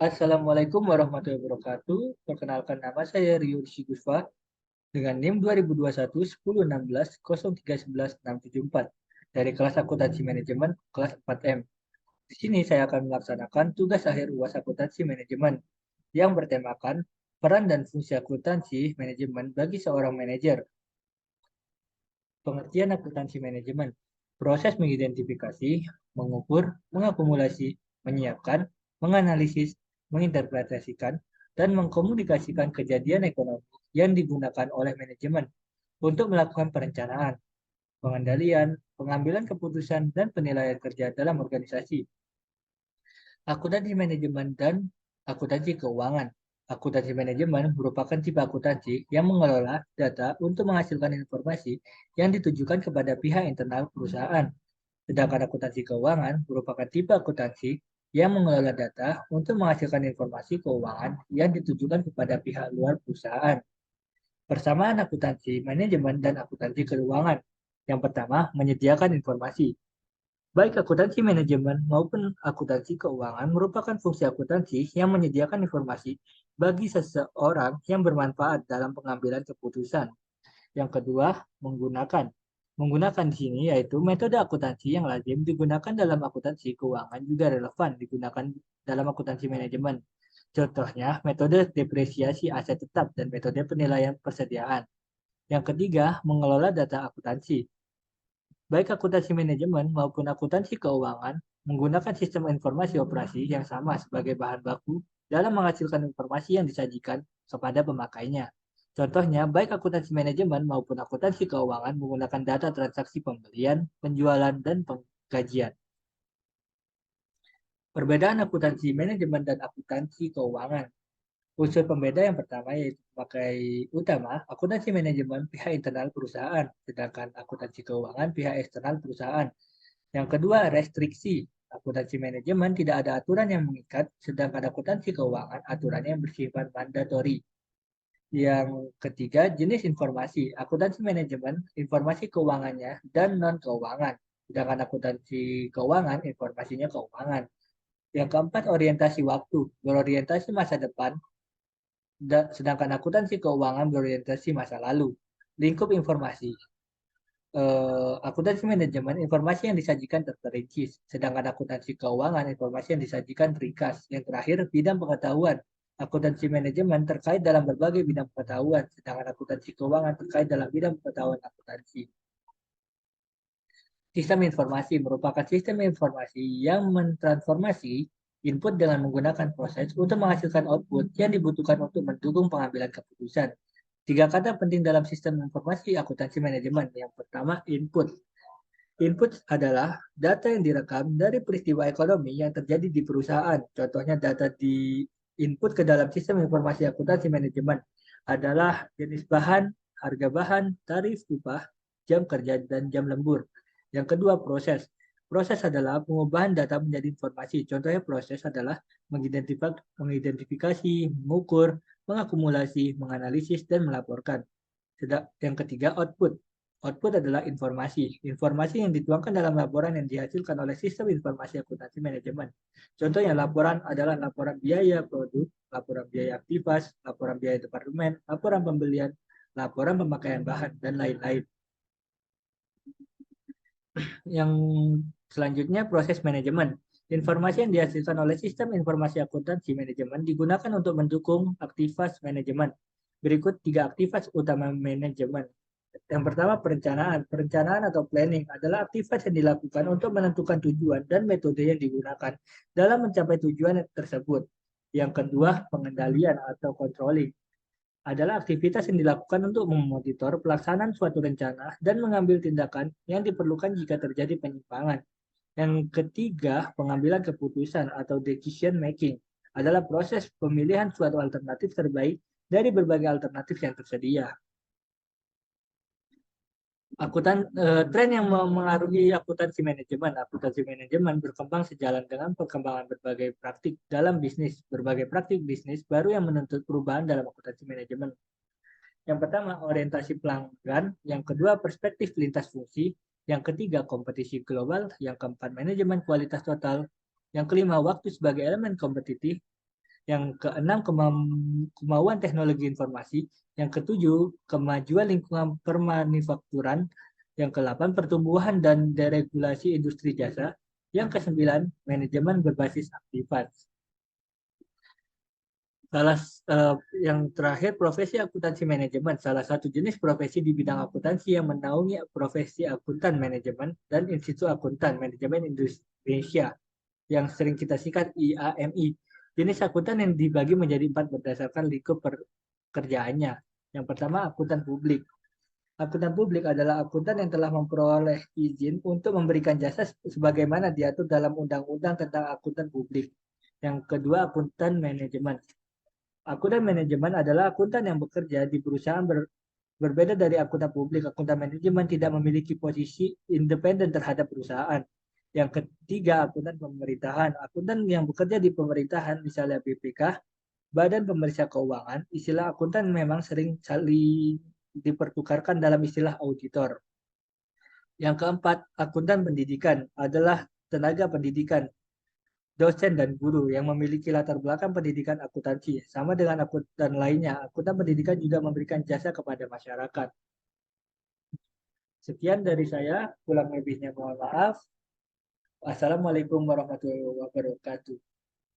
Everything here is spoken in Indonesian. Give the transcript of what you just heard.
Assalamualaikum warahmatullahi wabarakatuh. Perkenalkan nama saya Rio Sigusfa dengan NIM 2021 10 16 03 11 674 dari kelas akuntansi manajemen kelas 4M. Di sini saya akan melaksanakan tugas akhir UAS akuntansi manajemen yang bertemakan peran dan fungsi akuntansi manajemen bagi seorang manajer. Pengertian akuntansi manajemen, proses mengidentifikasi, mengukur, mengakumulasi, menyiapkan, menganalisis, menginterpretasikan, dan mengkomunikasikan kejadian ekonomi yang digunakan oleh manajemen untuk melakukan perencanaan, pengendalian, pengambilan keputusan, dan penilaian kerja dalam organisasi. Akuntansi manajemen dan akuntansi keuangan. Akuntansi manajemen merupakan tipe akuntansi yang mengelola data untuk menghasilkan informasi yang ditujukan kepada pihak internal perusahaan. Sedangkan akuntansi keuangan merupakan tipe akuntansi yang mengelola data untuk menghasilkan informasi keuangan yang ditujukan kepada pihak luar perusahaan. Persamaan akuntansi manajemen dan akuntansi keuangan. Yang pertama, menyediakan informasi. Baik akuntansi manajemen maupun akuntansi keuangan merupakan fungsi akuntansi yang menyediakan informasi bagi seseorang yang bermanfaat dalam pengambilan keputusan. Yang kedua, menggunakan. Menggunakan di sini yaitu metode akuntansi yang lazim digunakan dalam akuntansi keuangan juga relevan digunakan dalam akuntansi manajemen. Contohnya, metode depresiasi aset tetap dan metode penilaian persediaan. Yang ketiga, mengelola data akuntansi. Baik akuntansi manajemen maupun akuntansi keuangan menggunakan sistem informasi operasi yang sama sebagai bahan baku dalam menghasilkan informasi yang disajikan kepada pemakainya. Contohnya, baik akuntansi manajemen maupun akuntansi keuangan menggunakan data transaksi pembelian, penjualan, dan penggajian. Perbedaan akuntansi manajemen dan akuntansi keuangan. Unsur pembeda yang pertama yaitu pemakai utama, akuntansi manajemen pihak internal perusahaan, sedangkan akuntansi keuangan pihak eksternal perusahaan. Yang kedua, restriksi. Akuntansi manajemen tidak ada aturan yang mengikat, sedangkan akuntansi keuangan aturannya yang bersifat mandatori. Yang ketiga, jenis informasi. Akuntansi manajemen, informasi keuangannya, dan non-keuangan. Sedangkan akuntansi keuangan, informasinya keuangan. Yang keempat, orientasi waktu. Berorientasi masa depan, sedangkan akuntansi keuangan berorientasi masa lalu. Lingkup informasi. Akuntansi manajemen, informasi yang disajikan terperinci, sedangkan akuntansi keuangan, informasi yang disajikan ringkas. Yang terakhir, bidang pengetahuan. Akuntansi manajemen terkait dalam berbagai bidang pengetahuan, sedangkan akuntansi keuangan terkait dalam bidang pengetahuan akuntansi. Sistem informasi merupakan sistem informasi yang mentransformasi input dengan menggunakan proses untuk menghasilkan output yang dibutuhkan untuk mendukung pengambilan keputusan. Tiga kata penting dalam sistem informasi akuntansi manajemen. Yang pertama, input. Input adalah data yang direkam dari peristiwa ekonomi yang terjadi di perusahaan. Contohnya data di input ke dalam sistem informasi akuntansi manajemen adalah jenis bahan, harga bahan, tarif upah, jam kerja, dan jam lembur. Yang kedua, proses. Proses adalah pengubahan data menjadi informasi. Contohnya proses adalah mengidentifikasi, mengukur, mengakumulasi, menganalisis, dan melaporkan. Yang ketiga, output. Output adalah informasi. Informasi yang dituangkan dalam laporan yang dihasilkan oleh sistem informasi akuntansi manajemen. Contohnya laporan adalah laporan biaya produk, laporan biaya aktivas, laporan biaya departemen, laporan pembelian, laporan pemakaian bahan, dan lain-lain. Yang selanjutnya proses manajemen. Informasi yang dihasilkan oleh sistem informasi akuntansi manajemen digunakan untuk mendukung aktivitas manajemen. Berikut tiga aktivitas utama manajemen. Yang pertama, perencanaan. Perencanaan atau planning adalah aktivitas yang dilakukan untuk menentukan tujuan dan metode yang digunakan dalam mencapai tujuan tersebut. Yang kedua, pengendalian atau controlling adalah aktivitas yang dilakukan untuk memonitor pelaksanaan suatu rencana dan mengambil tindakan yang diperlukan jika terjadi penyimpangan. Yang ketiga, pengambilan keputusan atau decision making adalah proses pemilihan suatu alternatif terbaik dari berbagai alternatif yang tersedia. Tren yang mengaruhi akuntansi manajemen. Akuntansi manajemen berkembang sejalan dengan perkembangan berbagai praktik dalam bisnis. Berbagai praktik bisnis baru yang menuntut perubahan dalam akuntansi manajemen. Yang pertama, orientasi pelanggan. Yang kedua, perspektif lintas fungsi. Yang ketiga, kompetisi global. Yang keempat, manajemen kualitas total. Yang kelima, waktu sebagai elemen kompetitif. Yang keenam, kemauan teknologi informasi. Yang ketujuh, kemajuan lingkungan permanufakturan. Yang kedelapan, pertumbuhan dan deregulasi industri jasa. Yang kesembilan, manajemen berbasis aktivitas. Salah yang terakhir, profesi akuntansi manajemen, salah satu jenis profesi di bidang akuntansi yang menaungi profesi akuntan manajemen dan Institut Akuntan Manajemen Indonesia yang sering kita singkat IAMI. Jenis akuntan yang dibagi menjadi 4 berdasarkan lingkup pekerjaannya. Yang pertama, akuntan publik. Akuntan publik adalah akuntan yang telah memperoleh izin untuk memberikan jasa sebagaimana diatur dalam Undang-Undang tentang Akuntan Publik. Yang kedua, akuntan manajemen. Akuntan manajemen adalah akuntan yang bekerja di perusahaan berbeda dari akuntan publik. Akuntan manajemen tidak memiliki posisi independen terhadap perusahaan. Yang ketiga, akuntan pemerintahan. Akuntan yang bekerja di pemerintahan, misalnya BPK, Badan Pemeriksa Keuangan, istilah akuntan memang sering saling dipertukarkan dalam istilah auditor. Yang keempat, akuntan pendidikan adalah tenaga pendidikan, dosen dan guru yang memiliki latar belakang pendidikan akuntansi. Sama dengan akuntan lainnya, akuntan pendidikan juga memberikan jasa kepada masyarakat. Sekian dari saya, kurang lebihnya mohon maaf. Wassalamualaikum warahmatullahi wabarakatuh.